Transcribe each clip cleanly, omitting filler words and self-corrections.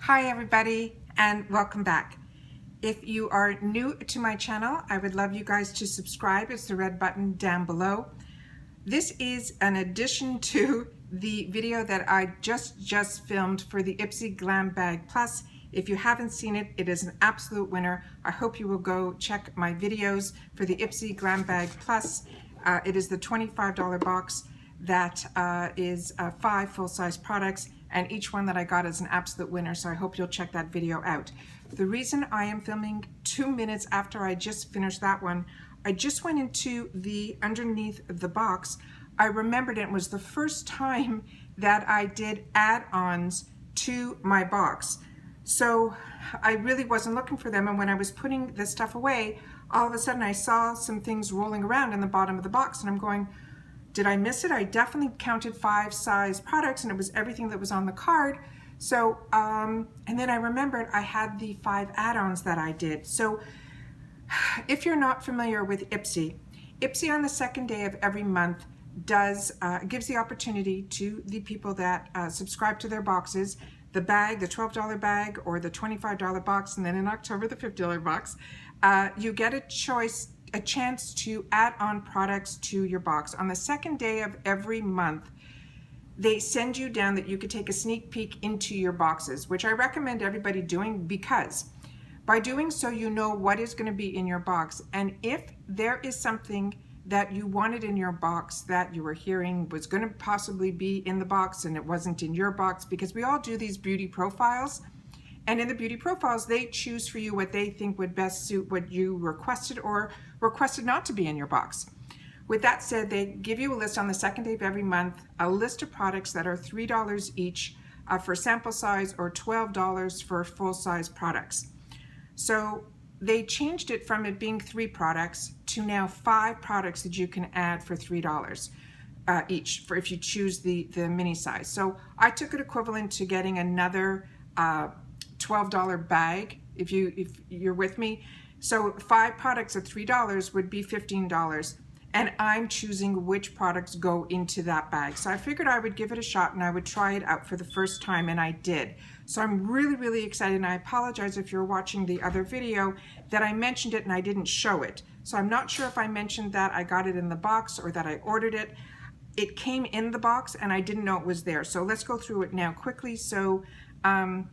Hi everybody and welcome back. If you are new to my channel, I would love you guys to subscribe. It's the red button down below. This is an addition to the video that I just filmed for the Ipsy Glam Bag Plus. If you haven't seen it, it is an absolute winner. I hope you will go check my videos for the Ipsy Glam Bag Plus. It is the $25 box that is 5 full-size products, and each one that I got is an absolute winner, so I hope you'll check that video out. The reason I am filming 2 minutes after I just finished that one, I just went into the underneath the box. I remembered it was the first time that I did add-ons to my box. So I really wasn't looking for them, and when I was putting this stuff away, all of a sudden I saw some things rolling around in the bottom of the box, and I'm going, did I miss it? I definitely counted 5 size products, and it was everything that was on the card. So, and then I remembered I had the 5 add-ons that I did. So if you're not familiar with Ipsy, Ipsy on the second day of every month gives the opportunity to the people that subscribe to their boxes, the bag, the $12 bag or the $25 box, and then in October the $50 box, you get a chance to add on products to your box. On the second day of every month, they send you down that you could take a sneak peek into your boxes, which I recommend everybody doing, because by doing so you know what is going to be in your box. And if there is something that you wanted in your box that you were hearing was going to possibly be in the box and it wasn't in your box, because we all do these beauty profiles, and in the beauty profiles they choose for you what they think would best suit what you requested or requested not to be in your box. With that said, they give you a list on the second day of every month, a list of products that are $3 each for sample size or $12 for full-size products. So they changed it from it being 3 products to now 5 products that you can add for $3 each for if you choose the mini size. So I took it equivalent to getting another $12 bag if you're with me. So 5 products at $3 would be $15, and I'm choosing which products go into that bag. So I figured I would give it a shot and I would try it out for the first time, and I did. So I'm really excited, and I apologize if you're watching the other video that I mentioned it and I didn't show it. So I'm not sure if I mentioned that I got it in the box or that I ordered it. It came in the box and I didn't know it was there. So let's go through it now quickly. So I'm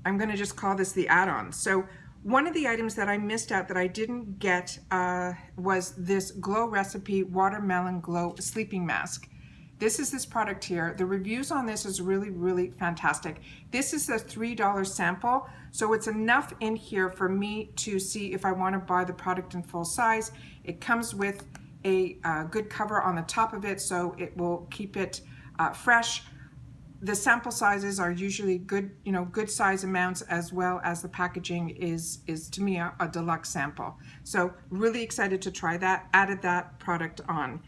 going to just call this the add-on. So one of the items that I missed out that I didn't get was this Glow Recipe Watermelon Glow Sleeping Mask. This is this product here. The reviews on this is really fantastic. This is a $3 sample, so it's enough in here for me to see if I want to buy the product in full size. It comes with a good cover on the top of it, so it will keep it fresh. The sample sizes are usually good, good size amounts, as well as the packaging is to me a deluxe sample. So really excited to try that. Added that product on.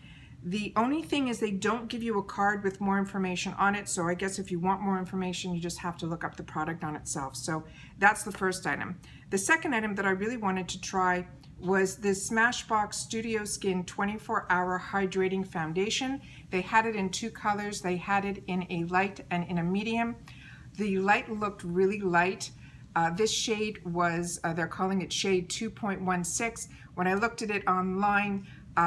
The only thing is they don't give you a card with more information on it, so I guess if you want more information you just have to look up the product on itself. So that's the first item. The second item that I really wanted to try was this Smashbox Studio Skin 24-Hour Hydrating Foundation. They had it in 2 colors. They had it in a light and in a medium. The light looked really light. This shade was, they're calling it shade 2.16. When I looked at it online,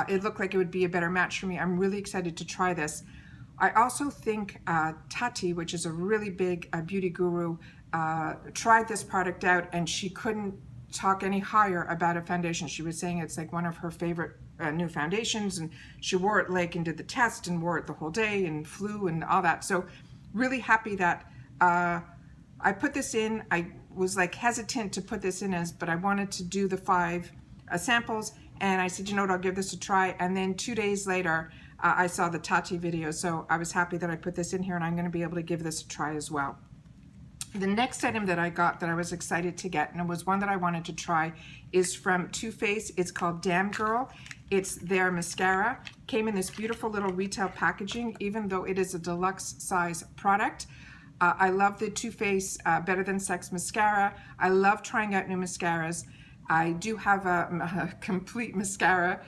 it looked like it would be a better match for me. I'm really excited to try this. I also think Tati, which is a really big beauty guru, tried this product out, and she couldn't talk any higher about a foundation. She was saying it's like one of her favorite new foundations, and she wore it like and did the test and wore it the whole day and flew and all that. So really happy that I put this in. I was like hesitant to put this in but I wanted to do the 5 samples, and I said, you know what, I'll give this a try. And then 2 days later I saw the Tati video, so I was happy that I put this in here, and I'm going to be able to give this a try as well. The next item that I got that I was excited to get, and it was one that I wanted to try, is from Too Faced. It's called DamnGirl. It's their mascara. Came in this beautiful little retail packaging, even though it is a deluxe size product. I love the Too Faced Better Than Sex mascara. I love trying out new mascaras. I do have a complete mascara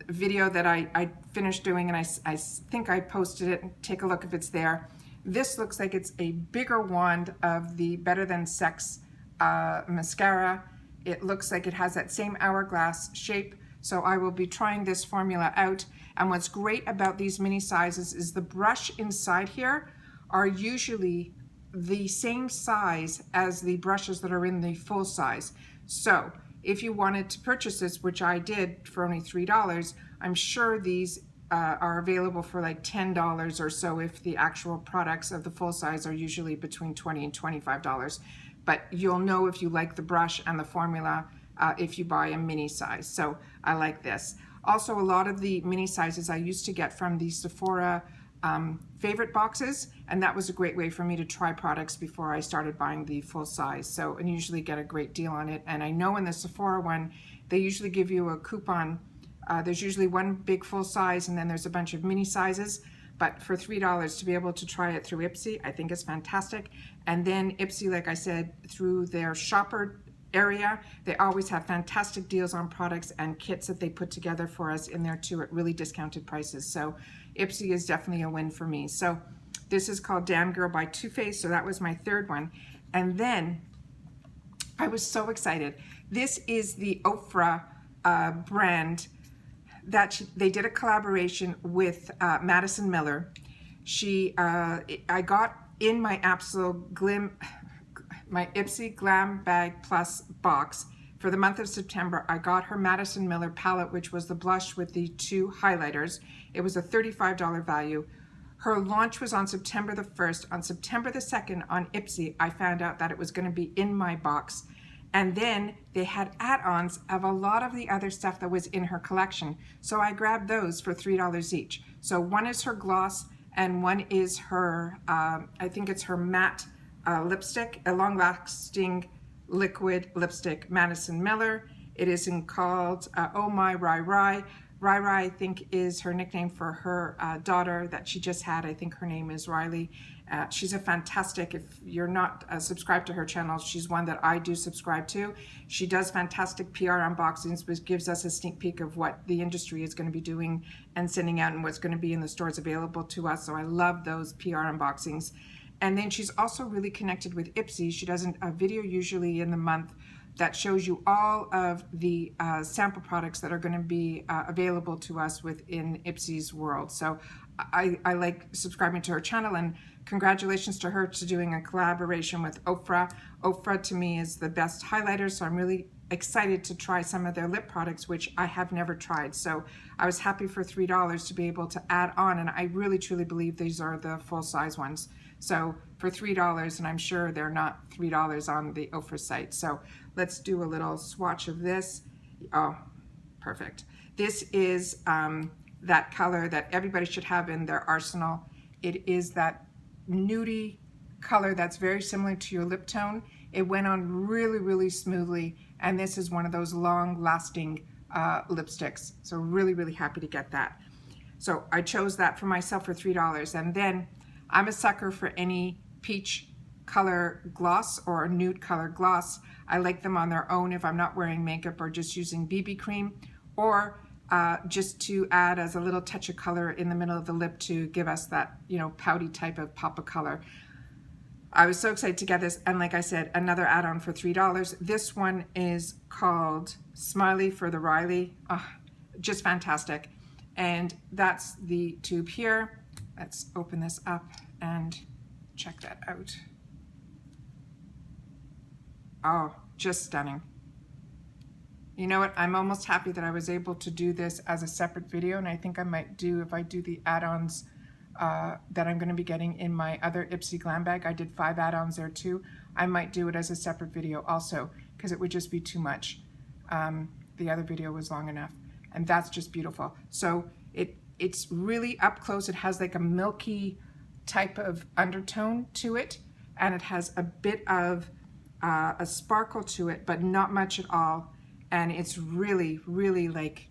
video that I finished doing, and I think I posted it. Take a look if it's there. This looks like it's a bigger wand of the Better Than Sex mascara. It looks like it has that same hourglass shape. So I will be trying this formula out. And what's great about these mini sizes is the brush inside here are usually the same size as the brushes that are in the full size. So if you wanted to purchase this, which I did for only $3, I'm sure these are available for like $10 or so if the actual products of the full size are usually between $20 and $25. But you'll know if you like the brush and the formula if you buy a mini size. So I like this. Also, a lot of the mini sizes I used to get from the Sephora favorite boxes, and that was a great way for me to try products before I started buying the full size. So, and usually get a great deal on it. And I know in the Sephora one, they usually give you a coupon. There's usually one big full size and then there's a bunch of mini sizes. But for $3 to be able to try it through Ipsy, I think is fantastic. And then Ipsy, like I said, through their shopper area, they always have fantastic deals on products and kits that they put together for us in there too at really discounted prices. So Ipsy is definitely a win for me. So this is called DamnGirl by Too Faced. So that was my third one. And then I was so excited. This is the Ofra brand that they did a collaboration with Madison Miller. I got in my my Ipsy Glam Bag Plus box for the month of September. I got her Madison Miller palette, which was the blush with the 2 highlighters. It was a $35 value. Her launch was on September the 1st. On September the 2nd on Ipsy, I found out that it was going to be in my box. And then they had add-ons of a lot of the other stuff that was in her collection. So I grabbed those for $3 each. So one is her gloss and one is her, I think it's her matte lipstick, a long-lasting liquid lipstick, Madison Miller. It is called Oh My RYRY. RYRY, I think, is her nickname for her daughter that she just had. I think her name is Riley. She's a fantastic, if you're not subscribed to her channel, she's one that I do subscribe to. She does fantastic PR unboxings, which gives us a sneak peek of what the industry is going to be doing and sending out and what's going to be in the stores available to us. So I love those PR unboxings. And then she's also really connected with Ipsy. She does a video usually in the month that shows you all of the sample products that are going to be available to us within Ipsy's world. So I like subscribing to her channel, and congratulations to her to doing a collaboration with Ofra. Ofra to me is the best highlighter, so I'm really excited to try some of their lip products, which I have never tried. So I was happy for $3 to be able to add on, and I really truly believe these are the full size ones. So for $3, and I'm sure they're not $3 on the Ofra site. So let's do a little swatch of this. Oh, perfect. This is that color that everybody should have in their arsenal. It is that nudie color that's very similar to your lip tone. It went on really, really smoothly, and this is one of those long-lasting lipsticks. So really, really happy to get that. So I chose that for myself for $3, and then I'm a sucker for any peach color gloss or a nude color gloss. I like them on their own if I'm not wearing makeup or just using BB cream, or just to add as a little touch of color in the middle of the lip to give us that, you know, pouty type of pop of color. I was so excited to get this, and like I said, another add-on for $3. This one is called Smiley for the RYRY. Oh, just fantastic. And that's the tube here. Let's open this up and check that out. Oh, just stunning. You know what? I'm almost happy that I was able to do this as a separate video, and I think I might do, if I do the add-ons that I'm going to be getting in my other Ipsy Glam bag. I did 5 add-ons there too. I might do it as a separate video also, because it would just be too much. The other video was long enough, and that's just beautiful. So it's really up close. It has like a milky type of undertone to it, and it has a bit of a sparkle to it, but not much at all. And it's really, really like,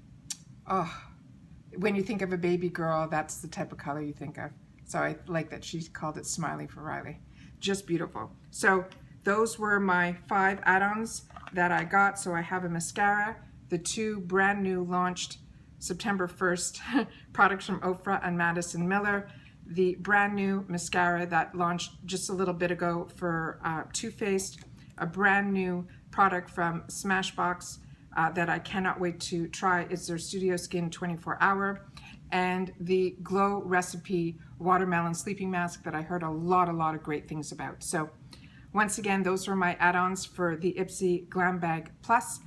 oh, when you think of a baby girl, that's the type of color you think of. So I like that she called it Smiley for RYRY. Just beautiful. So those were my 5 add-ons that I got. So I have a mascara, the 2 brand new launched September 1st products from Ofra and Madison Miller, the brand new mascara that launched just a little bit ago for Too Faced, a brand new product from Smashbox that I cannot wait to try. It's their Studio Skin 24 Hour, and the Glow Recipe Watermelon Sleeping Mask that I heard a lot of great things about. So once again, those were my add-ons for the Ipsy Glam Bag Plus,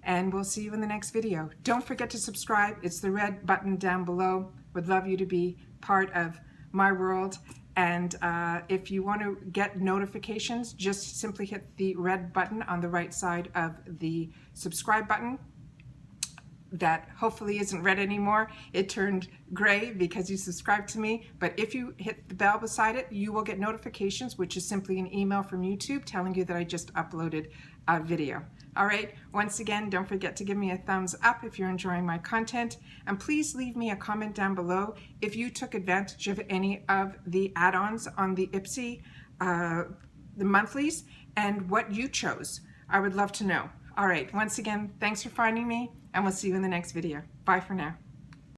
and we'll see you in the next video. Don't forget to subscribe. It's the red button down below. Would love you to be part of my world. And if you want to get notifications, just simply hit the red button on the right side of the subscribe button. That hopefully isn't red anymore. It turned gray because you subscribed to me. But if you hit the bell beside it, you will get notifications, which is simply an email from YouTube telling you that I just uploaded a video. All right, once again, don't forget to give me a thumbs up if you're enjoying my content, and please leave me a comment down below if you took advantage of any of the add-ons on the Ipsy, the monthlies, and what you chose. I would love to know. All right, once again, thanks for finding me, and we'll see you in the next video. Bye for now.